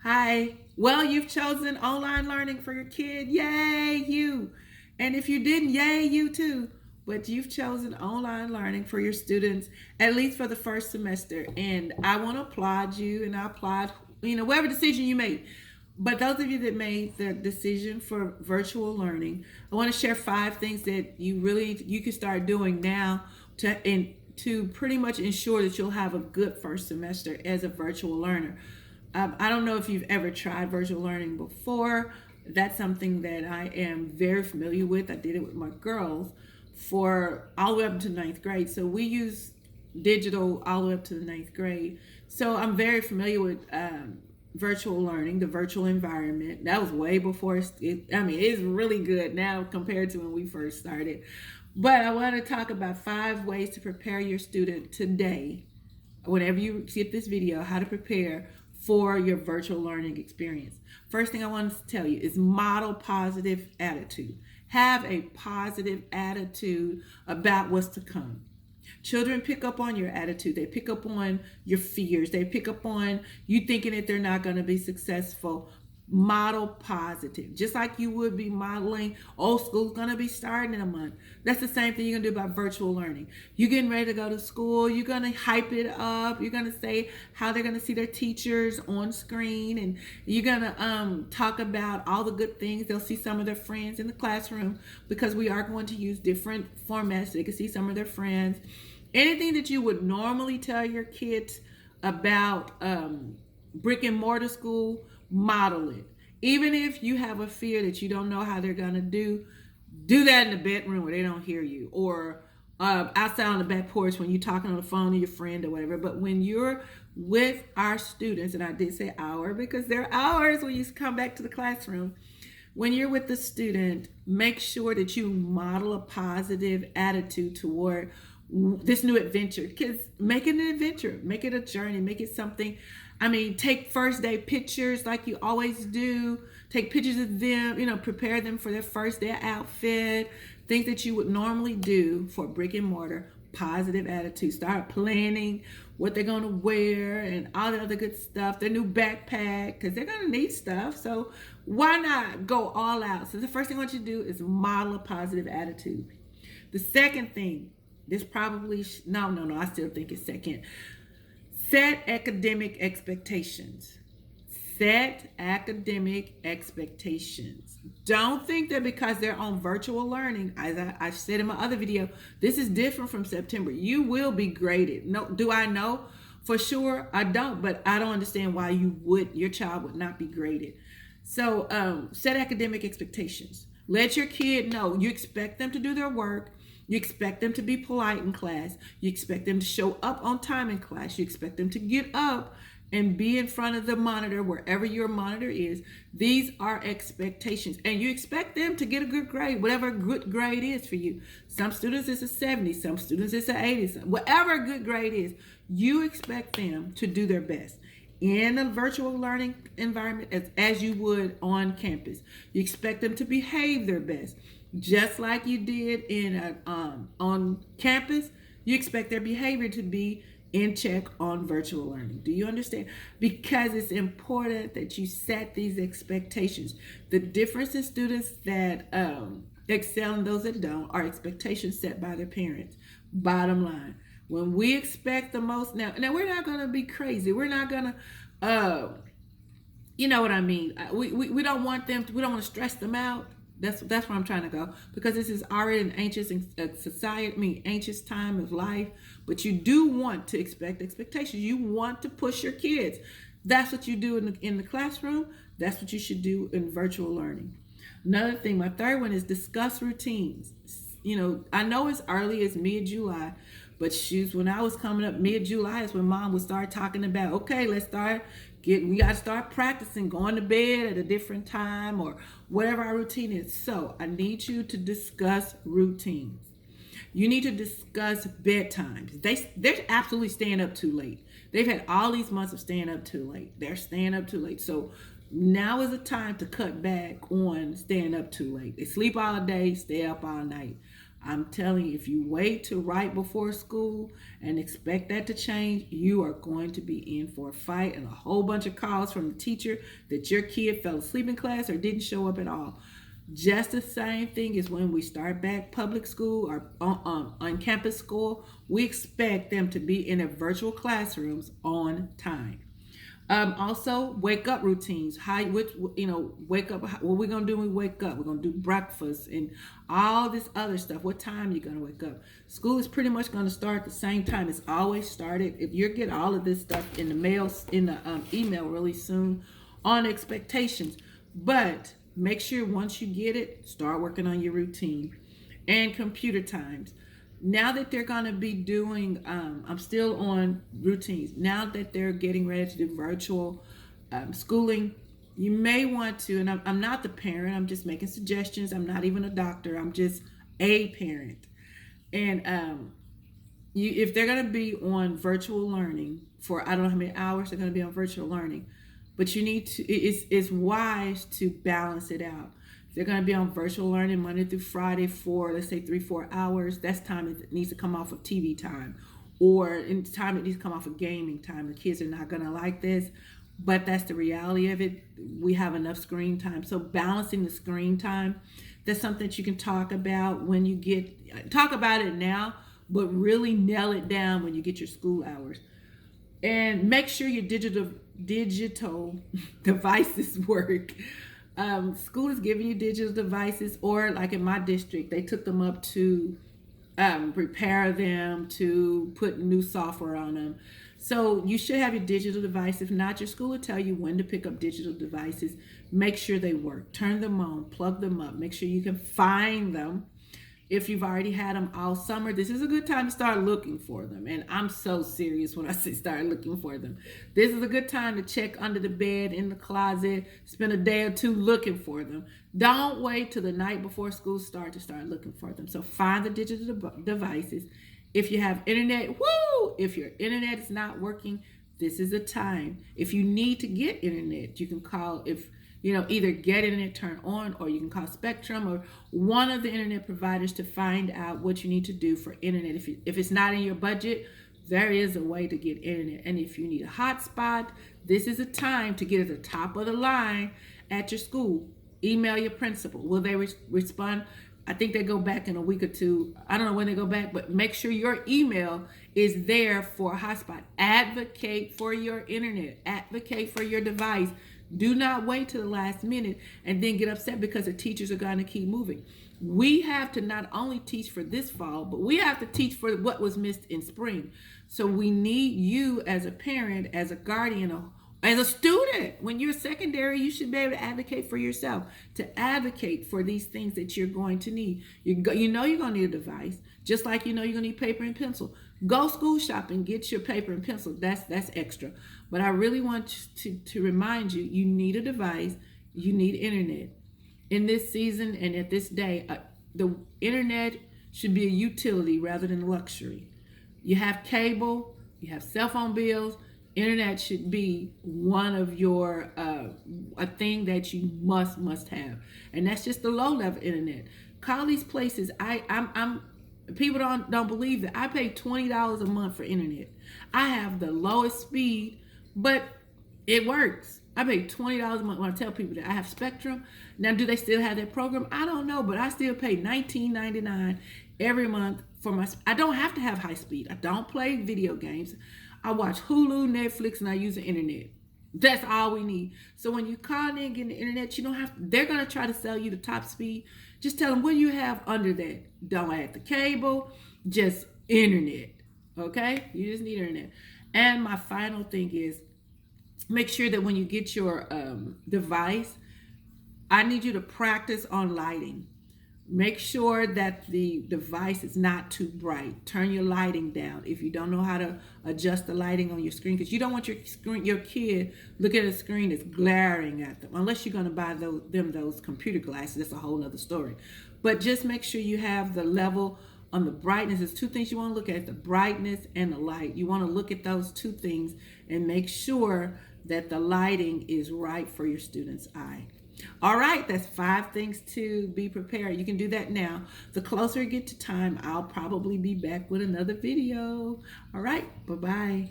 Hi. Well, you've chosen online learning for your kid. Yay, you. And if you didn't, yay, you too. But you've chosen online learning for your students, at least for the first semester. And I want to applaud you and I applaud, whatever decision you made. But those of you that made the decision for virtual learning, I want to share 5 things that you can start doing now to pretty much ensure that you'll have a good first semester as a virtual learner. I don't know if you've ever tried virtual learning before. That's something that I am very familiar with. I did it with my girls for all the way up to ninth grade. So we use digital all the way up to the ninth grade. So I'm very familiar with virtual learning, the virtual environment. That was way before it's really good now compared to when we first started. But I want to talk about 5 ways to prepare your student today, whenever you get this video, how to prepare for your virtual learning experience. First thing I want to tell you is model positive attitude. Have a positive attitude about what's to come. Children pick up on your attitude. They pick up on your fears. They pick up on you thinking that they're not going to be successful. Model positive, just like you would be modeling. Oh, school's going to be starting in a month. That's the same thing you're going to do about virtual learning. You're getting ready to go to school. You're going to hype it up. You're going to say how they're going to see their teachers on screen, and you're going to talk about all the good things. They'll see some of their friends in the classroom because we are going to use different formats so they can see some of their friends. Anything that you would normally tell your kids about brick and mortar school, model it. Even if you have a fear that you don't know how they're going to do that in the bedroom where they don't hear you, or outside on the back porch when you're talking on the phone to your friend or whatever. But when you're with our students, and I did say our because there are hours when you come back to the classroom, when you're with the student, make sure that you model a positive attitude toward this new adventure. Kids, make it an adventure, make it a journey, make it something. Take first day pictures like you always do. Take pictures of them, prepare them for their first day outfit. Things that you would normally do for brick and mortar. Positive attitude. Start planning what they're going to wear and all the other good stuff. Their new backpack, because they're going to need stuff. So why not go all out? So the first thing I want you to do is model a positive attitude. The second thing, no, I still think it's second. Set academic expectations. Set academic expectations. Don't think that because they're on virtual learning, as I said in my other video, this is different from September. You will be graded. No, do I know for sure? I don't, but I don't understand why your child would not be graded. So set academic expectations. Let your kid know you expect them to do their work. You expect them to be polite in class. You expect them to show up on time in class. You expect them to get up and be in front of the monitor, wherever your monitor is. These are expectations. And you expect them to get a good grade, whatever a good grade is for you. Some students it's a 70, some students it's an 80, whatever a good grade is, you expect them to do their best in a virtual learning environment as you would on campus. You expect them to behave their best. Just like you did on campus, you expect their behavior to be in check on virtual learning. Do you understand? Because it's important that you set these expectations. The difference in students that excel and those that don't are expectations set by their parents. Bottom line, when we expect the most, now we're not going to be crazy. We're not going to, you know what I mean? We don't want them. We don't want to stress them out. That's where I'm trying to go, because this is already an anxious society, anxious time of life. But you do want to expect expectations. You want to push your kids. That's what you do in the classroom. That's what you should do in virtual learning. Another thing, my third one is discuss routines. I know it's early, it's mid-July, but when I was coming up mid-July is when mom would start talking about, okay, we got to start practicing going to bed at a different time or whatever our routine is. So I need you to discuss routines. You need to discuss bedtimes. They're absolutely staying up too late. They've had all these months of staying up too late. They're staying up too late. So now is the time to cut back on staying up too late. They sleep all day, stay up all night. I'm telling you, if you wait till right before school and expect that to change, you are going to be in for a fight and a whole bunch of calls from the teacher that your kid fell asleep in class or didn't show up at all. Just the same thing as when we start back public school or on campus school, we expect them to be in their virtual classrooms on time. Also, wake up routines. Wake up. What we're gonna do when we wake up? We're gonna do breakfast and all this other stuff. What time you gonna wake up? School is pretty much gonna start at the same time. It's always started. If you get all of this stuff in the mail, in the email really soon, on expectations. But make sure once you get it, start working on your routine and computer times. Now that they're going to be doing, I'm still on routines. Now that they're getting ready to do virtual schooling, you may want to, and I'm not the parent, I'm just making suggestions. I'm not even a doctor, I'm just a parent. And if they're going to be on virtual learning for, I don't know how many hours they're going to be on virtual learning, but you need to, it's wise to balance it out. They're going to be on virtual learning Monday through Friday for, let's say, 3-4 hours. That's time it needs to come off of TV time, or in time it needs to come off of gaming time. The kids are not going to like this, but that's the reality of it. We have enough screen time. So balancing the screen time, that's something that you can talk about when you talk about it now, but really nail it down when you get your school hours. And make sure your digital devices work. School is giving you digital devices, or like in my district, they took them up to repair them, to put new software on them. So you should have your digital device. If not, your school will tell you when to pick up digital devices. Make sure they work. Turn them on, plug them up. Make sure you can find them. If you've already had them all summer, this is a good time to start looking for them. And I'm so serious when I say start looking for them. This is a good time to check under the bed, in the closet, spend a day or two looking for them. Don't wait till the night before school starts to start looking for them. So find the digital devices. If you have internet, woo! If your internet is not working, this is a time. If you need to get internet, you can call, either get internet turned on, or you can call Spectrum or one of the internet providers to find out what you need to do for internet. If it's not in your budget, there is a way to get internet. And if you need a hotspot, this is a time to get at the top of the line at your school. Email your principal. Will they respond? I think they go back in a week or two. I don't know when they go back, but make sure your email is there for a hotspot. Advocate for your internet. Advocate for your device. Do not wait till the last minute and then get upset because the teachers are going to keep moving. We have to not only teach for this fall, but we have to teach for what was missed in spring. So we need you as a parent, as a guardian, as a student. When you're secondary, you should be able to advocate for yourself, to advocate for these things that you're going to need. You're going to need a device, just like you're going to need paper and pencil. Go school shopping, get your paper and pencil. That's extra. But I really want to remind you, you need a device, you need internet. In this season and at this day, the internet should be a utility rather than a luxury. You have cable, you have cell phone bills. Internet should be one of your a thing that you must have, and that's just the low level internet. Call these places. I'm people don't believe that I pay $20 a month for internet. I have the lowest speed, but it works. I pay $20 a month. When I tell people that I have Spectrum, now do they still have that program? I don't know, but I still pay $19.99 every month for my. I don't have to have high speed. I don't play video games. I watch Hulu, Netflix, and I use the internet. That's all we need. So when you call in and get the internet, you don't have. They're gonna try to sell you the top speed. Just tell them what do you have under that. Don't add the cable, just internet. Okay, you just need internet. And my final thing is, make sure that when you get your device, I need you to practice on lighting. Make sure that the device is not too bright. Turn your lighting down if you don't know how to adjust the lighting on your screen, because you don't want your kid looking at a screen that's glaring at them, unless you're going to buy those computer glasses. That's a whole other story. But just make sure you have the level on the brightness. There's two things you want to look at: the brightness and the light. You want to look at those two things and make sure that the lighting is right for your student's eye. All right, that's 5 things to be prepared. You can do that now. The closer you get to time, I'll probably be back with another video. All right, bye-bye.